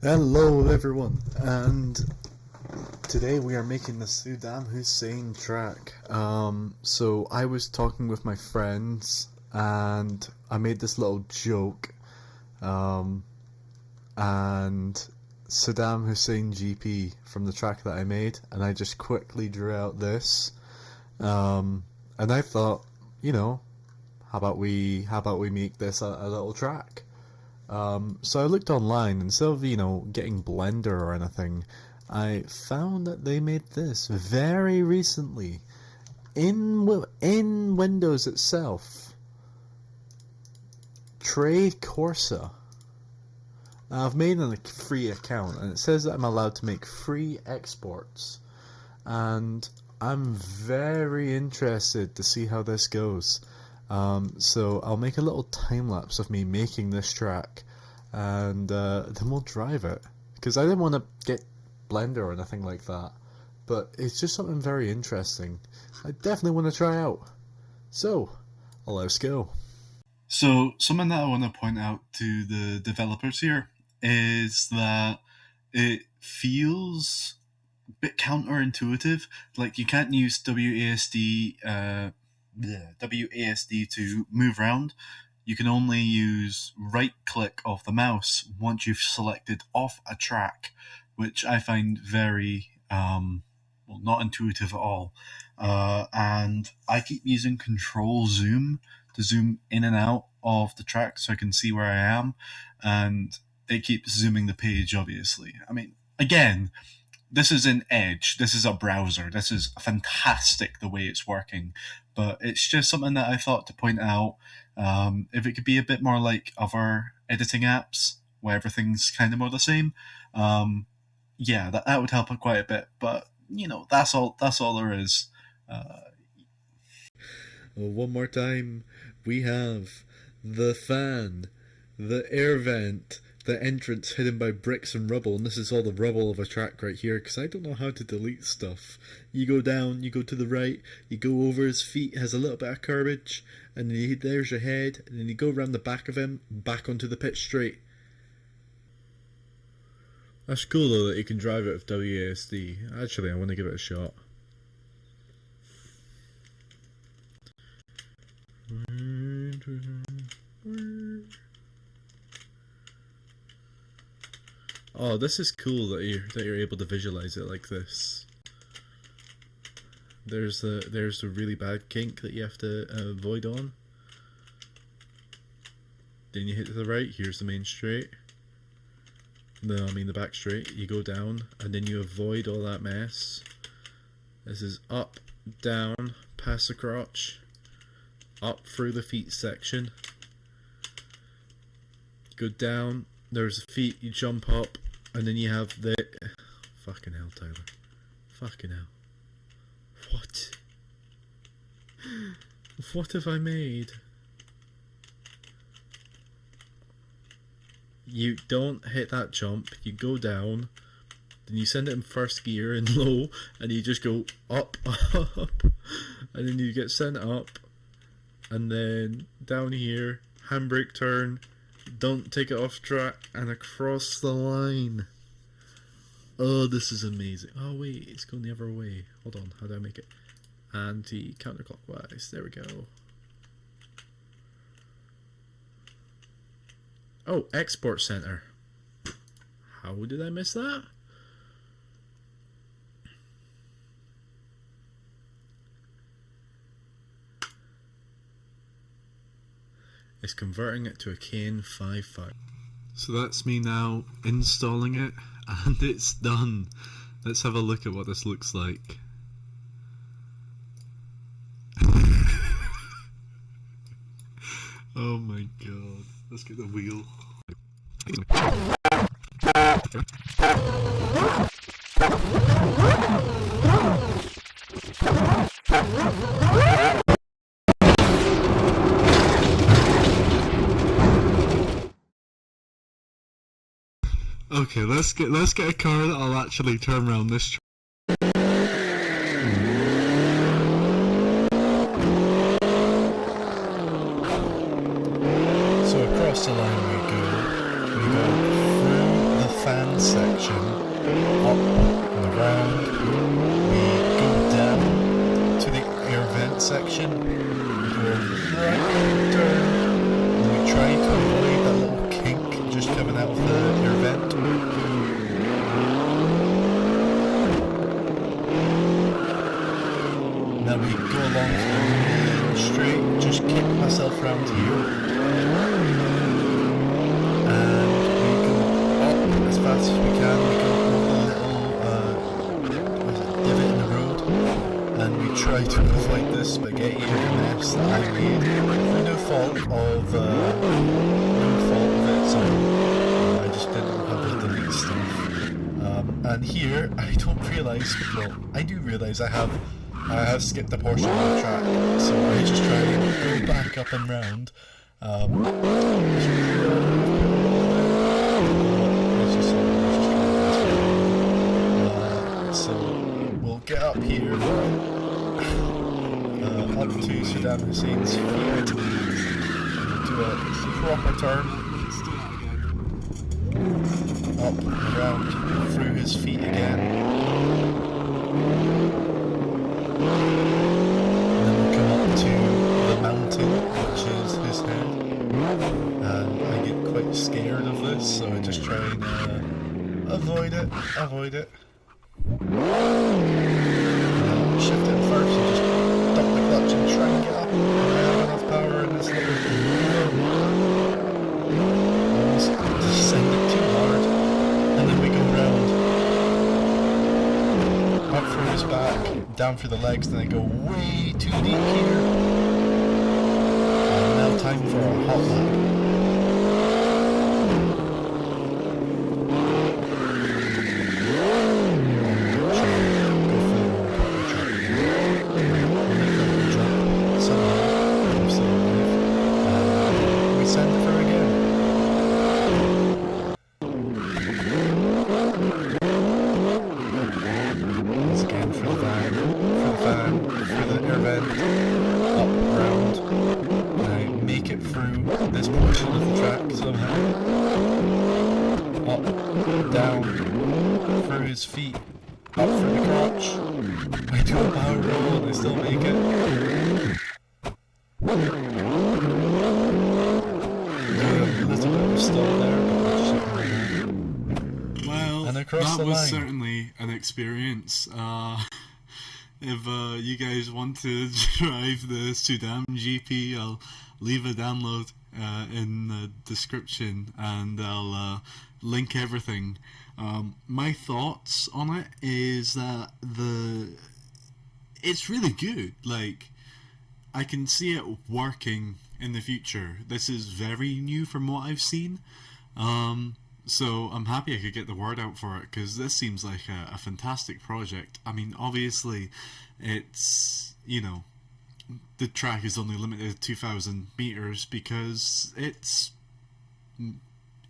Hello everyone, and today we are making the Saddam Hussein track. So I was talking with my friends and I made this little joke, and Saddam Hussein GP from the track that I made, and I just quickly drew out this, and I thought, how about we make this a little track? So I looked online, instead of, getting Blender or anything, I found that they made this very recently in Windows itself. Trade Corsa. Now, I've made a free account and it says that I'm allowed to make free exports, and I'm very interested to see how this goes. So I'll make a little time lapse of me making this track, and then we'll drive it, because I didn't want to get Blender or anything like that, but it's just something very interesting I definitely want to try out. So let's go. So something that I want to point out to the developers here is that it feels a bit counterintuitive. Like, you can't use WASD to move around. You can only use right click of the mouse once you've selected off a track, which I find very not intuitive at all. And I keep using control zoom to zoom in and out of the track so I can see where I am, and it keeps zooming the page, obviously. I mean, again, this is in Edge, this is a browser, this is fantastic the way it's working, but it's just something that I thought to point out. If it could be a bit more like other editing apps where everything's kind of more the same, yeah, that would help quite a bit. But that's all there is. One more time, we have the fan, the air vent, the entrance hidden by bricks and rubble, and this is all the rubble of a track right here, because I don't know how to delete stuff. You go down, you go to the right, you go over his feet, has a little bit of curbage, and then there's your head, and then you go around the back of him, back onto the pitch straight. That's cool though that you can drive it with WASD. Actually, I want to give it a shot. Oh, this is cool that you're able to visualize it like this. There's the really bad kink that you have to avoid on. Then you hit to the right. Here's the main straight. No, I mean the back straight. You go down, and then you avoid all that mess. This is up, down, past the crotch, up through the feet section. You go down. There's the feet. You jump up. And then you have the... Fucking hell, Tyler. Fucking hell. What? What have I made? You don't hit that jump. You go down. Then you send it in first gear and low. And you just go up, up. And then you get sent up. And then down here. Handbrake turn. Don't take it off track and across the line. Oh, this is amazing. Oh wait, it's going the other way. Hold on, how do I make it? Anti-counterclockwise. There we go. Oh, export center. How did I miss that? It's converting it to a Kane 5.5. So that's me now installing it, and it's done. Let's have a look at what this looks like. Oh my god. Let's get the wheel. Okay, let's get a car that'll actually turn around this track. So across the line we go through the fan section up and around. We go down to the air vent section. We go right down. And we try to avoid that little kink just coming out of the air vent. Then we go along straight, just kick myself round here. And we go up as fast as we can. We go over the little divot in the road. And we try to avoid the spaghetti mess that I made. No fault of it, so I just didn't have to delete stuff. And here, I don't realise, well, I do realise I have skipped a portion of the track, so I just try and go back up and round. So we'll get up here, up to Saddam Hussein's feet, do a proper turn, up and around through his feet again. And then we come up to the mountain, which is his head, and I get quite scared of this, so I just try and avoid it. Shift it first and just dump the clutch and try and get up. I have enough power in this little almost descend it too hard, and then we go round. Up through his back, down through the legs, then I go way too deep here. And now time for our hot lap. We send it through again. Again for the van, through the air vent, up, round, and I make it through this portion of the track somehow. Up, down, through his feet, up through the crotch. I do a power roll and I still make it. A little bit of a stall there, but well, and across that the was line. certainly an experience. If you guys want to drive the SuddamGP, I'll leave a download in the description, and I'll link everything. My thoughts on it is that it's really good. Like, I can see it working in the future. This is very new from what I've seen. So I'm happy I could get the word out for it, because this seems like a fantastic project. I mean, obviously, it's, the track is only limited to 2,000 meters because it's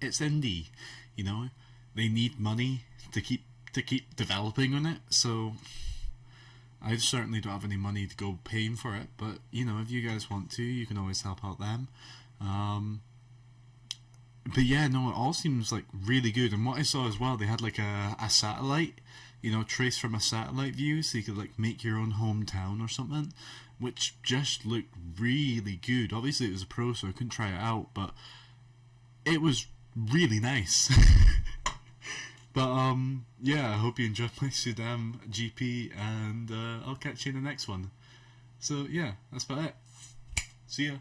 indie. They need money to keep developing on it. So I certainly don't have any money to go paying for it. But if you guys want to, you can always help out them. But yeah, no, it all seems like really good. And what I saw as well, they had like a satellite, traced from a satellite view, so you could like make your own hometown or something, which just looked really good. Obviously it was a pro, so I couldn't try it out, but it was really nice. But yeah, I hope you enjoyed my SuddamGP, and I'll catch you in the next one. So yeah, that's about it. See ya.